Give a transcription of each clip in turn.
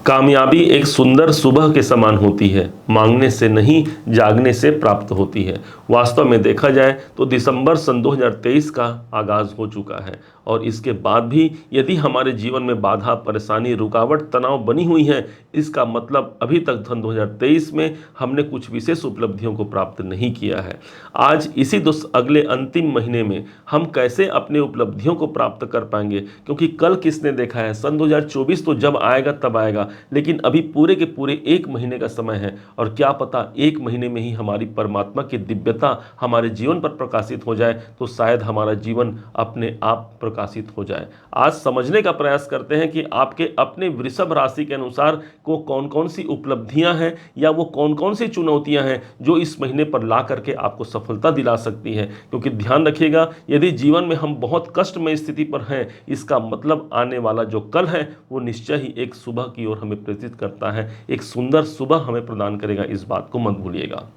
कामयाबी एक सुंदर सुबह के समान होती है, मांगने से नहीं जागने से प्राप्त होती है। वास्तव में देखा जाए तो दिसंबर सन 2023 का आगाज हो चुका है और इसके बाद भी यदि हमारे जीवन में बाधा, परेशानी, रुकावट, तनाव बनी हुई है, इसका मतलब अभी तक सन 2023 में हमने कुछ विशेष उपलब्धियों को प्राप्त नहीं किया है। आज इसी अगले अंतिम महीने में हम कैसे अपने उपलब्धियों को प्राप्त कर पाएंगे, क्योंकि कल किसने देखा है, सन 2024 तो जब आएगा तब आएगा, लेकिन अभी पूरे के पूरे एक महीने का समय है और क्या पता एक महीने में ही हमारी परमात्मा की दिव्यता हमारे जीवन पर प्रकाशित हो जाए तो शायद हमारा जीवन अपने आप प्रकाशित हो जाए। आज समझने का प्रयास करते हैं कि आपके अपने वृषभ राशि के अनुसार को कौन कौन सी उपलब्धियां हैं या वो कौन कौन सी चुनौतियां हैं जो इस महीने पर ला करके आपको सफलता दिला सकती है। क्योंकि ध्यान रखिएगा, यदि जीवन में हम बहुत कष्टमय स्थिति पर हैं, इसका मतलब आने वाला जो कल है वो निश्चय ही एक सुबह की ओर हमें प्रेरित करता है, एक सुंदर सुबह हमें प्रदान करेगा। इस बात को मत भूलिएगा।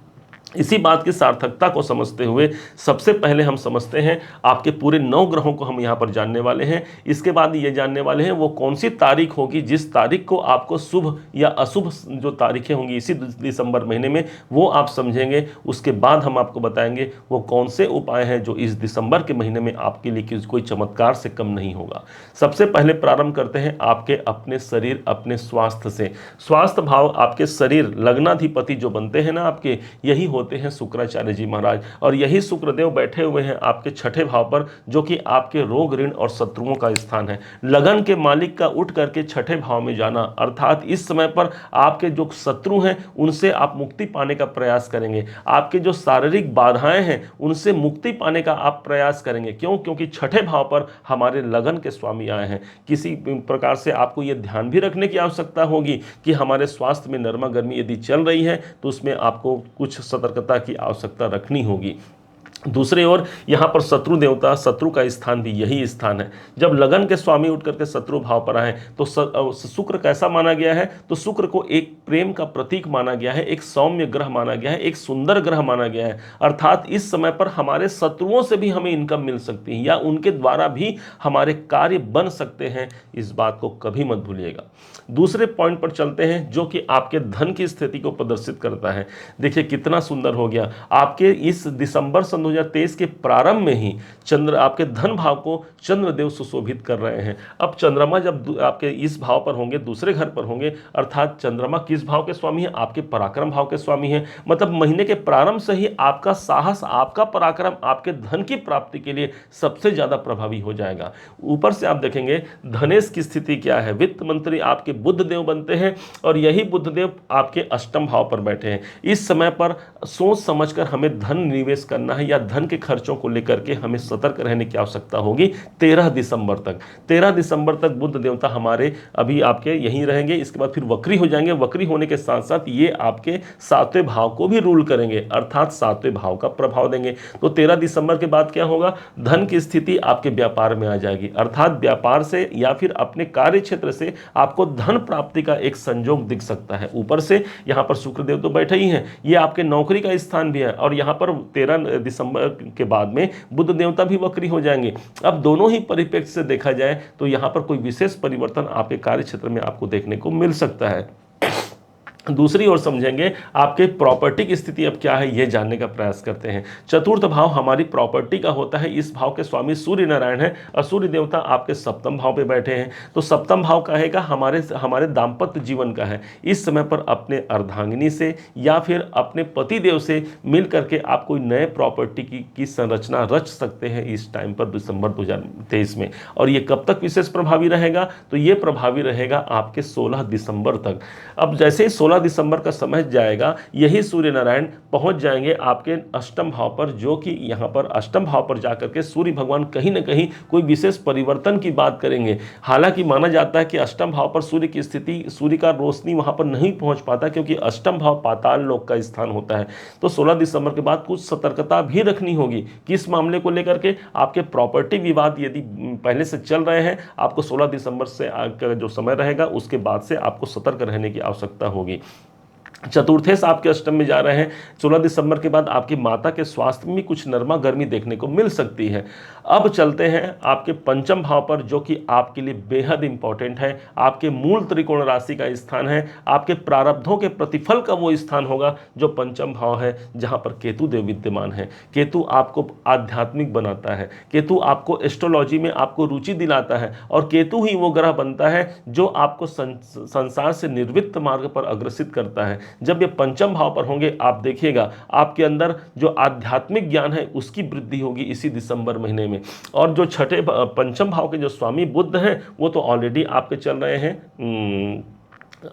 इसी बात की सार्थकता को समझते हुए सबसे पहले हम समझते हैं आपके पूरे 9 ग्रहों को हम यहाँ पर जानने वाले हैं। इसके बाद ये जानने वाले हैं वो कौन सी तारीख होगी जिस तारीख को आपको शुभ या अशुभ जो तारीखें होंगी इसी दिसंबर महीने में वो आप समझेंगे। उसके बाद हम आपको बताएंगे वो कौन से उपाय हैं जो इस दिसंबर के महीने में आपके लिए कोई चमत्कार से कम नहीं होगा। सबसे पहले प्रारंभ करते हैं आपके अपने शरीर, अपने स्वास्थ्य से। स्वास्थ्य भाव आपके शरीर, लग्नाधिपति जो बनते हैं ना आपके, यही होते हैं शुक्राचार्य जी महाराज, और यही शुक्रदेव बैठे हुए हैं आपके छठे भाव पर, जो कि आपके रोग, ऋण और शत्रुओं का स्थान है। लगन के मालिक का उठ करके छठे भाव में जाना, अर्थात इस समय पर आपके जो शत्रु हैं उनसे आप मुक्ति पाने का प्रयास करेंगे। आपके जो शारीरिक बाधाएं हैं उनसे मुक्ति पाने का आप प्रयास करेंगे। क्यों? क्योंकि छठे भाव पर हमारे लगन के स्वामी आए हैं। किसी प्रकार से आपको यह ध्यान भी रखने की आवश्यकता होगी कि हमारे स्वास्थ्य में नरमा गर्मी यदि चल रही है तो उसमें आपको कुछ सतर्कता की आवश्यकता रखनी होगी। दूसरी ओर यहाँ पर शत्रु देवता, शत्रु का स्थान भी यही स्थान है। जब लगन के स्वामी उठ करके शत्रु भाव पर आए तो शुक्र कैसा माना गया है? तो शुक्र को एक प्रेम का प्रतीक माना गया है, एक सौम्य ग्रह माना गया है, एक सुंदर ग्रह माना गया है। अर्थात इस समय पर हमारे शत्रुओं से भी हमें इनकम मिल सकती है या उनके द्वारा भी हमारे कार्य बन सकते हैं। इस बात को कभी मत भूलिएगा। दूसरे पॉइंट पर चलते हैं जो कि आपके धन की स्थिति को प्रदर्शित करता है। देखिए कितना सुंदर हो गया। आपके इस दिसंबर सन 2023 के प्रारंभ में ही चंद्र आपके धन भाव को चंद्रदेव सुशोभित कर रहे हैं। अब चंद्रमा जब आपके इस भाव पर होंगे, दूसरे घर पर होंगे, अर्थात चंद्रमा किस भाव के स्वामी हैं? आपके पराक्रम भाव के स्वामी हैं। मतलब महीने के प्रारंभ से ही आपका साहस, आपका पराक्रम आपके धन की प्राप्ति के लिए सबसे ज्यादा प्रभावी हो जाएगा। ऊपर से आप देखेंगे धनेश की स्थिति क्या है। वित्त मंत्री आपके बुध देव बनते हैं और यही बुध देव आपके अष्टम भाव पर बैठे हैं। इस समय पर सोच समझकर हमें धन निवेश करना है या धन के खर्चों को लेकर के हमें सतर्क रहने की आवश्यकता होगी। 13 दिसंबर तक 13 दिसंबर तक बुध देवता हमारे अभी आपके यहीं रहेंगे। इसके बाद फिर वक्री हो जाएंगे। वक्री होने के साथ साथ ये आपके सातवें भाव को भी रूल करेंगे, अर्थात सातवें भाव का प्रभाव देंगे। तो 13 दिसंबर के बाद क्या होगा? धन की स्थिति आपके व्यापार में आ जाएगी, अर्थात व्यापार से या फिर अपने कार्य क्षेत्र से आपको धन प्राप्ति का एक संयोग दिख सकता है। ऊपर से यहाँ पर शुक्रदेव तो बैठे ही हैं, ये आपके नौकरी का स्थान भी है और यहाँ पर 13 दिसंबर के बाद में बुध देवता भी वक्री हो जाएंगे। अब दोनों ही परिप्रेक्ष्य से देखा जाए तो यहाँ पर कोई विशेष परिवर्तन आपके कार्य क्षेत्र में आपको देखने को मिल सकता है। दूसरी ओर समझेंगे आपके प्रॉपर्टी की स्थिति अब क्या है, यह जानने का प्रयास करते हैं। चतुर्थ भाव हमारी प्रॉपर्टी का होता है। इस भाव के स्वामी सूर्य नारायण है और सूर्य देवता आपके सप्तम भाव पे बैठे हैं। तो सप्तम भाव कहेगा हमारे दाम्पत्य जीवन का है। इस समय पर अपने अर्धांगिनी से या फिर अपने पति देव से मिल करके आप कोई नए प्रॉपर्टी की संरचना रच सकते हैं इस टाइम पर दिसंबर 2023 में। और ये कब तक विशेष प्रभावी रहेगा? तो ये प्रभावी रहेगा आपके 16 दिसंबर तक। अब जैसे ही 16 दिसंबर का समय जाएगा, यही सूर्य नारायण पहुंच जाएंगे आपके अष्टम भाव पर, जो कि यहां पर अष्टम भाव पर जाकर के सूर्य भगवान कहीं ना कहीं कोई विशेष परिवर्तन की बात करेंगे। हालांकि माना जाता है कि अष्टम भाव पर सूर्य की स्थिति, सूर्य का रोशनी वहां पर नहीं पहुंच पाता क्योंकि अष्टम भाव पाताल लोक का स्थान होता है। तो 16 दिसंबर के बाद कुछ सतर्कता भी रखनी होगी। किस मामले को लेकर के? आपके प्रॉपर्टी विवाद यदि पहले से चल रहे हैं, आपको 16 दिसंबर से जो समय रहेगा उसके बाद से आपको सतर्क रहने की आवश्यकता होगी। चतुर्थेश आपके अष्टम में जा रहे हैं। 16 दिसंबर के बाद आपकी माता के स्वास्थ्य में भी कुछ नरमा गर्मी देखने को मिल सकती है। अब चलते हैं आपके पंचम भाव पर, जो कि आपके लिए बेहद इंपॉर्टेंट है। आपके मूल त्रिकोण राशि का स्थान है, आपके प्रारब्धों के प्रतिफल का वो स्थान होगा जो पंचम भाव है, जहां पर केतु देव विद्यमान है। केतु आपको आध्यात्मिक बनाता है, केतु आपको एस्ट्रोलॉजी में आपको रुचि दिलाता है, और केतु ही वो ग्रह बनता है जो आपको संसार से निर्वृत्त मार्ग पर अग्रसित करता है। जब ये पंचम भाव पर होंगे, आप देखिएगा आपके अंदर जो आध्यात्मिक ज्ञान है उसकी वृद्धि होगी इसी दिसंबर महीने में। और जो छठे पंचम भाव के जो स्वामी बुध हैं, वो तो ऑलरेडी आपके चल रहे हैं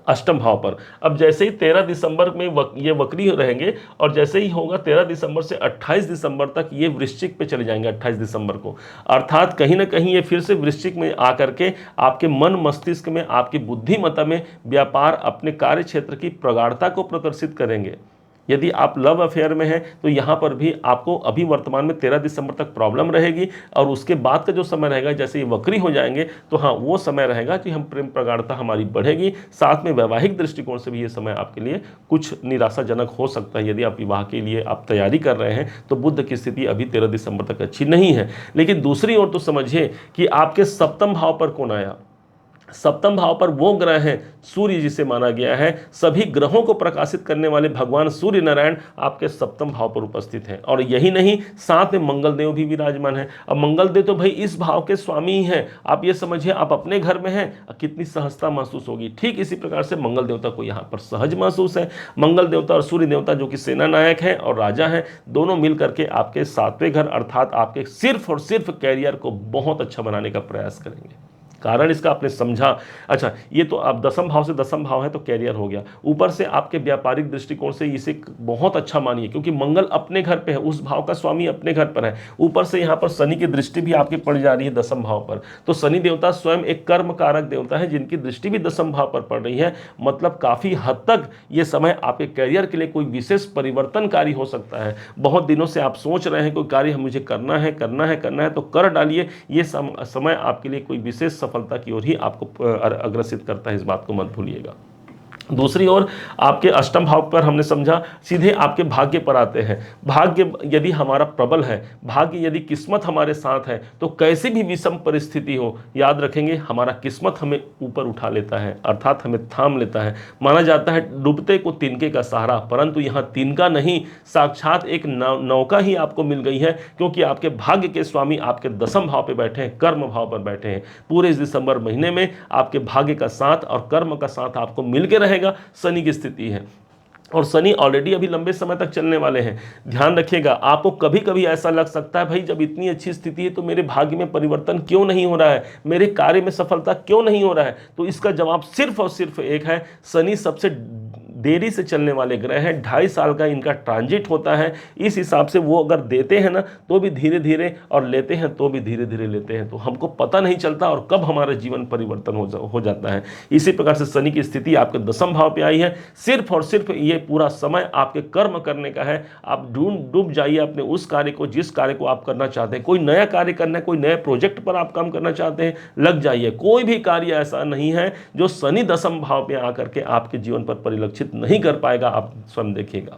अष्टम भाव पर। अब जैसे ही 13 दिसंबर में ये वक्री रहेंगे, और जैसे ही होगा 13 दिसंबर से 28 दिसंबर तक ये वृश्चिक पे चले जाएंगे 28 दिसंबर को। अर्थात कहीं ना कहीं ये फिर से वृश्चिक में आकर के आपके मन मस्तिष्क में, आपकी बुद्धिमत्ता में, व्यापार, अपने कार्य क्षेत्र की प्रगाढ़ता को प्रदर्शित करेंगे। यदि आप लव अफेयर में हैं तो यहाँ पर भी आपको अभी वर्तमान में 13 दिसंबर तक प्रॉब्लम रहेगी, और उसके बाद का जो समय रहेगा, जैसे ये वक्री हो जाएंगे तो हाँ वो समय रहेगा कि हम प्रेम प्रगाढ़ता हमारी बढ़ेगी। साथ में वैवाहिक दृष्टिकोण से भी ये समय आपके लिए कुछ निराशाजनक हो सकता है। यदि आप विवाह के लिए आप तैयारी कर रहे हैं तो बुध की स्थिति अभी 13 दिसंबर तक अच्छी नहीं है। लेकिन दूसरी ओर तो समझिए कि आपके सप्तम भाव पर कौन आया। सप्तम भाव पर वो ग्रह हैं सूर्य, जिसे माना गया है सभी ग्रहों को प्रकाशित करने वाले भगवान सूर्य नारायण आपके सप्तम भाव पर उपस्थित हैं। और यही नहीं, साथ में मंगल देव भी विराजमान है। अब मंगल देव तो भाई इस भाव के स्वामी ही हैं। आप ये समझिए, आप अपने घर में हैं, कितनी सहजता महसूस होगी। ठीक इसी प्रकार से मंगल देवता को यहाँ पर सहज महसूस है। मंगल देवता और सूर्य देवता जो कि सेना नायक है और राजा है, दोनों मिल करके आपके सातवें घर अर्थात आपके सिर्फ और सिर्फ कैरियर को बहुत अच्छा बनाने का प्रयास करेंगे। कारण इसका आपने समझा। अच्छा, ये तो आप दसम भाव से दसम भाव है तो कैरियर हो गया। ऊपर से आपके व्यापारिक दृष्टिकोण से इसे बहुत अच्छा मानिए, क्योंकि मंगल अपने घर पे है, उस भाव का स्वामी अपने घर पर है। ऊपर से यहाँ पर शनि की दृष्टि भी आपकी पड़ जा रही है दसम भाव पर। तो शनि देवता स्वयं एक कर्म कारक देवता है, जिनकी दृष्टि भी दसम भाव पर पड़ रही है। मतलब काफी हद तक ये समय आपके कैरियर के लिए कोई विशेष परिवर्तनकारी हो सकता है। बहुत दिनों से आप सोच रहे हैं कोई कार्य मुझे करना है करना है करना है, तो कर डालिए। ये समय आपके लिए कोई विशेष सफलता की ओर ही आपको अग्रसित करता है, इस बात को मत भूलिएगा। दूसरी ओर आपके अष्टम भाव पर हमने समझा, सीधे आपके भाग्य पर आते हैं। भाग्य यदि हमारा प्रबल है, भाग्य यदि किस्मत हमारे साथ है, तो कैसी भी विषम परिस्थिति हो, याद रखेंगे हमारा किस्मत हमें ऊपर उठा लेता है, अर्थात हमें थाम लेता है। माना जाता है डूबते को तिनके का सहारा, परंतु यहाँ तिनका नहीं, साक्षात एक नौका ही आपको मिल गई है, क्योंकि आपके भाग्य के स्वामी आपके दसम भाव पर बैठे हैं, कर्म भाव पर बैठे हैं। पूरे इस दिसंबर महीने में आपके भाग्य का साथ और कर्म का साथ आपको मिल के रहेगा। शनि की स्थिति है, और शनि ऑलरेडी अभी लंबे समय तक चलने वाले हैं। ध्यान रखिएगा, आपको कभी कभी ऐसा लग सकता है भाई जब इतनी अच्छी स्थिति है तो मेरे भाग्य में परिवर्तन क्यों नहीं हो रहा है, मेरे कार्य में सफलता क्यों नहीं हो रहा है। तो इसका जवाब सिर्फ और सिर्फ एक है, शनि सबसे देरी से चलने वाले ग्रह हैं। 2.5 साल का इनका ट्रांजिट होता है। इस हिसाब से वो अगर देते हैं ना तो भी धीरे धीरे, और लेते हैं तो भी धीरे धीरे लेते हैं, तो हमको पता नहीं चलता और कब हमारा जीवन परिवर्तन हो जाता है। इसी प्रकार से शनि की स्थिति आपके दसम भाव पे आई है। सिर्फ और सिर्फ ये पूरा समय आपके कर्म करने का है। आप डूब जाइए अपने उस कार्य को, जिस कार्य को आप करना चाहते हैं। कोई नया कार्य करना है, कोई नए प्रोजेक्ट पर आप काम करना चाहते हैं, लग जाइए। कोई भी कार्य ऐसा नहीं है जो शनि दसम भाव पे आकर के आपके जीवन पर परिलक्षित नहीं कर पाएगा, आप स्वयं देखिएगा।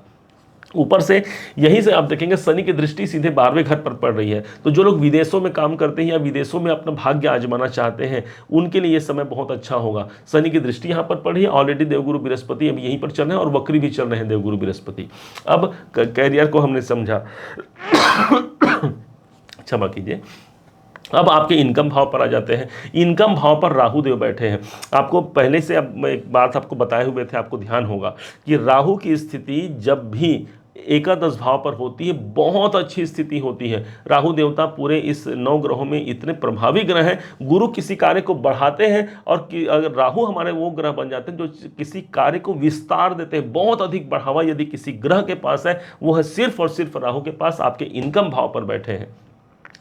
ऊपर से यहीं से आप देखेंगे शनि की दृष्टि सीधे 12वें घर पर पड़ रही है। तो जो लोग विदेशों में काम करते हैं या विदेशों में अपना भाग्य आजमाना चाहते हैं, उनके लिए ये समय बहुत अच्छा होगा। शनि की दृष्टि यहाँ पर पड़ी है, ऑलरेडी देवगुरु बृहस्पति अभी यहीं पर चल रहे हैं, और वक्री भी चल रहे हैं देवगुरु बृहस्पति। अब कैरियर को हमने समझा, क्षमा कीजिए। अब आपके इनकम भाव पर आ जाते हैं। इनकम भाव पर राहु देव बैठे हैं। आपको पहले से, अब एक बात आपको बताए हुए थे, आपको ध्यान होगा कि राहु की स्थिति जब भी एकादश भाव पर होती है, बहुत अच्छी स्थिति होती है। राहु देवता पूरे इस 9 ग्रहों में इतने प्रभावी ग्रह हैं। गुरु किसी कार्य को बढ़ाते हैं, और अगर राहु हमारे वो ग्रह बन जाते हैं जो किसी कार्य को विस्तार देते हैं, बहुत अधिक बढ़ावा यदि किसी ग्रह के पास है, वो है सिर्फ और सिर्फ राहु के पास, आपके इनकम भाव पर बैठे हैं।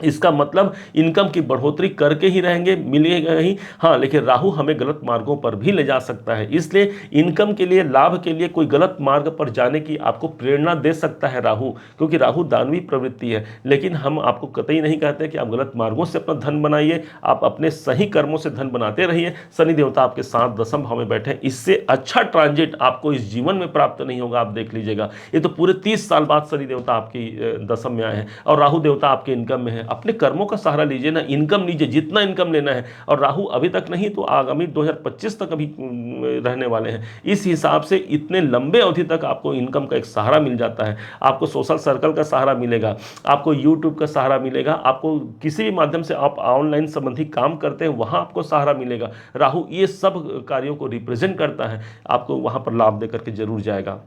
इसका मतलब इनकम की बढ़ोतरी करके ही रहेंगे, मिलेगा ही। हाँ, लेकिन राहु हमें गलत मार्गों पर भी ले जा सकता है, इसलिए इनकम के लिए, लाभ के लिए कोई गलत मार्ग पर जाने की आपको प्रेरणा दे सकता है राहु, क्योंकि राहु दानवी प्रवृत्ति है। लेकिन हम आपको कतई नहीं कहते कि आप गलत मार्गों से अपना धन बनाइए, आप अपने सही कर्मों से धन बनाते रहिए। शनि देवता आपके साथ दसम भाव में बैठे, इससे अच्छा ट्रांजिट आपको इस जीवन में प्राप्त नहीं होगा। आप देख लीजिएगा, ये तो पूरे 30 साल बाद शनि देवता आपकी दसम में आए हैं और राहु देवता आपके इनकम में है। अपने कर्मों का सहारा लीजिए ना, इनकम लीजिए जितना इनकम लेना है। और राहु अभी तक नहीं तो आगामी 2025 तक अभी रहने वाले हैं। इस हिसाब से इतने लंबे अवधि तक आपको इनकम का एक सहारा मिल जाता है। आपको सोशल सर्कल का सहारा मिलेगा, आपको यूट्यूब का सहारा मिलेगा, आपको किसी भी माध्यम से आप ऑनलाइन संबंधी काम करते हैं वहां आपको सहारा मिलेगा। राहु ये सब कार्यों को रिप्रेजेंट करता है, आपको वहां पर लाभ देकर के जरूर जाएगा।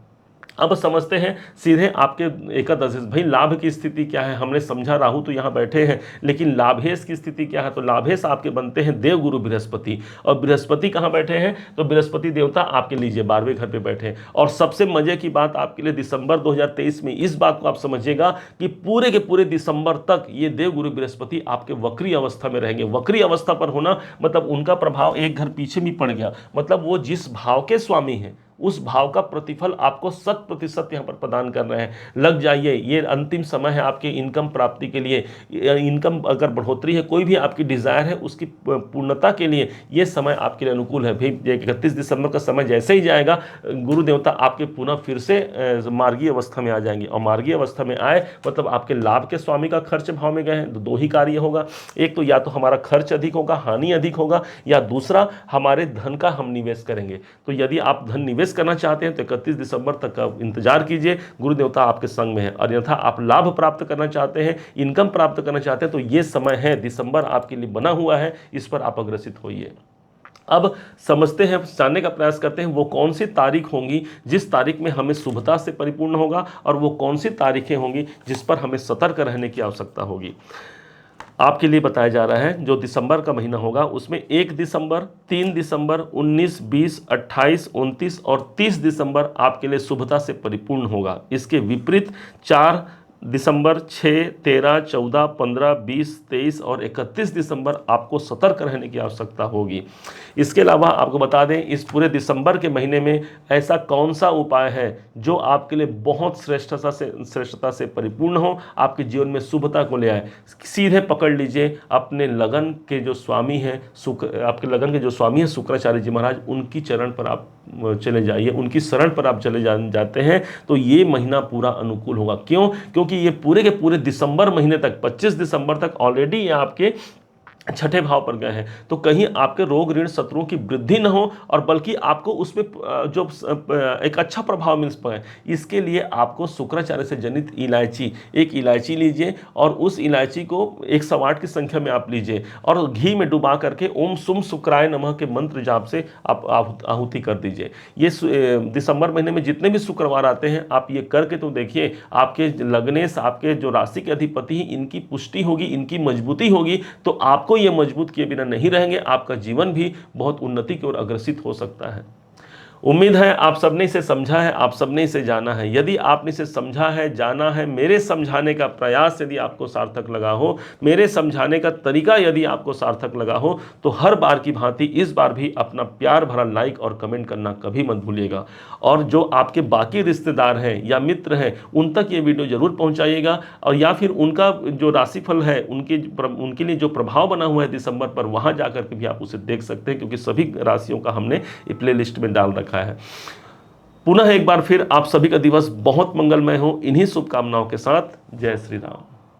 अब समझते हैं सीधे आपके एकादश भाई लाभ की स्थिति क्या है। हमने समझा राहु तो यहाँ बैठे हैं, लेकिन लाभेश की स्थिति क्या है। तो लाभेश आपके बनते हैं देवगुरु बृहस्पति, और बृहस्पति कहाँ बैठे हैं, तो बृहस्पति देवता आपके लीजिए 12वें घर पे बैठे हैं। और सबसे मजे की बात आपके लिए दिसंबर 2023 में इस बात को आप समझिएगा कि पूरे के पूरे दिसंबर तक ये देवगुरु बृहस्पति आपके वक्री अवस्था में रहेंगे। वक्री अवस्था पर होना मतलब उनका प्रभाव एक घर पीछे भी पड़ गया, मतलब वो जिस भाव के स्वामी हैं उस भाव का प्रतिफल आपको 100% यहाँ पर प्रदान कर रहे हैं। लग जाइए, ये अंतिम समय है आपके इनकम प्राप्ति के लिए। इनकम अगर बढ़ोतरी है, कोई भी आपकी डिजायर है उसकी पूर्णता के लिए ये समय आपके लिए अनुकूल है। भाई 31 दिसंबर का समय जैसे ही जाएगा, गुरु देवता आपके पुनः फिर से मार्गीय अवस्था में आ जाएंगे। और मार्गीय अवस्था में आए मतलब आपके लाभ के स्वामी का खर्च भाव में गए हैं, तो दो ही कार्य होगा। एक तो या तो हमारा खर्च अधिक होगा, हानि अधिक होगा, या दूसरा हमारे धन का हम निवेश करेंगे। तो यदि आप धन निवेश करना चाहते हैं तो 31 दिसंबर तक का इंतजार कीजिए, गुरु देवता आपके संग में है। और अन्यथा आप लाभ प्राप्त करना चाहते हैं, इनकम प्राप्त करना चाहते हैं, तो ये समय है, दिसंबर आपके लिए बना हुआ है, इस पर आप अग्रसित होइए। अब समझते हैं, जानने का प्रयास करते हैं वो कौन सी तारीख होंगी जिस तारीख में हमें शुभता से परिपूर्ण होगा, और वो कौन सी तारीखें होंगी जिस पर हमें सतर्क रहने की आवश्यकता होगी। आपके लिए बताया जा रहा है जो दिसंबर का महीना होगा उसमें 1 दिसंबर, 3 दिसंबर, 19, 20, 28, 29 और 30 दिसंबर आपके लिए शुभता से परिपूर्ण होगा। इसके विपरीत 4 दिसंबर, 6, 13, 14, 15, 20, 23 और 31 दिसंबर आपको सतर्क रहने की आवश्यकता होगी। इसके अलावा आपको बता दें, इस पूरे दिसंबर के महीने में ऐसा कौन सा उपाय है जो आपके लिए बहुत श्रेष्ठता से परिपूर्ण हो, आपके जीवन में शुभता को ले आए। सीधे पकड़ लीजिए, अपने लगन के जो स्वामी हैं आपके लगन के जो स्वामी हैं शुक्राचार्य जी महाराज, उनकी चरण पर आप चले जाइए, उनकी शरण पर आप चले जाते हैं तो ये महीना पूरा अनुकूल होगा। क्यों? क्योंकि ये पूरे के पूरे दिसंबर महीने तक, 25 दिसंबर तक ऑलरेडी ये आपके छठे भाव पर गए हैं। तो कहीं आपके रोग ऋण शत्रुओं की वृद्धि न हो, और बल्कि आपको उसमें जो एक अच्छा प्रभाव मिल पाए, इसके लिए आपको शुक्राचार्य से जनित इलायची, एक इलायची लीजिए और उस इलायची को 108 की संख्या में आप लीजिए और घी में डुबा करके ओम सुम शुक्राय नमः के मंत्र जाप से आप आहुति कर दीजिए। ये दिसंबर महीने में जितने भी शुक्रवार आते हैं आप ये करके तो देखिए, आपके लग्नेश, आपके जो राशि के अधिपति हैं, इनकी पुष्टि होगी, इनकी मजबूती होगी। तो आपको ये मजबूत किए बिना नहीं रहेंगे, आपका जीवन भी बहुत उन्नति की ओर अग्रसित हो सकता है। उम्मीद है आप सबने इसे समझा है, आप सबने इसे जाना है। यदि आपने इसे समझा है, जाना है, मेरे समझाने का प्रयास यदि आपको सार्थक लगा हो, मेरे समझाने का तरीका यदि आपको सार्थक लगा हो, तो हर बार की भांति इस बार भी अपना प्यार भरा लाइक और कमेंट करना कभी मत भूलिएगा। और जो आपके बाकी रिश्तेदार हैं या मित्र हैं उन तक ये वीडियो जरूर पहुंचाइएगा, और या फिर उनका जो राशिफल है उनके लिए जो प्रभाव बना हुआ है दिसंबर पर, वहां जाकर के भी आप उसे देख सकते हैं, क्योंकि सभी राशियों का हमने प्ले लिस्ट में डाल रखा है। पुनः एक बार फिर आप सभी का दिवस बहुत मंगलमय हो, इन्हीं शुभकामनाओं के साथ। जय श्री राम।